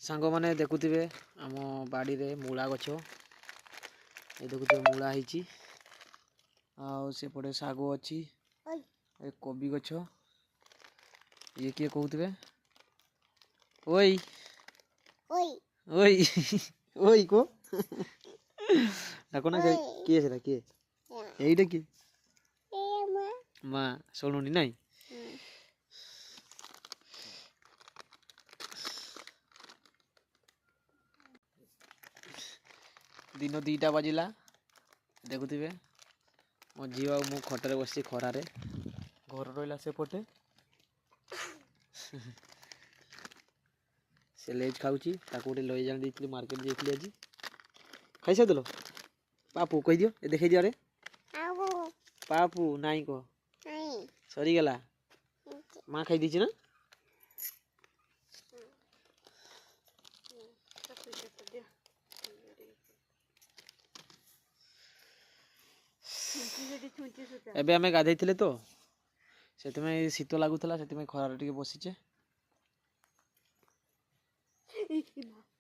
सांग मैंने देखुवे आम बाड़ी रे मूला गछ ये देखुवे मूला है आउे शाग अच्छी कोबी गछ ये किए कहते ओई ओई ओई को डाक ना किए से किए यहीटा किए माँ शुणुनी नाई दिन 2टा बाजिला देखुवे मो झी आ मु खटर बस खरारे घर रहा सेपटे से लेज खाऊँगी गोटे लई जानी मार्केट जाइए आज खाई सारे पापू कह दियो देखे दियो अरे पापू नाई कह सरीगला माँ खाई दी ना एबे आमे गाधे तो से शीत लगुला से खरार टे बसीचे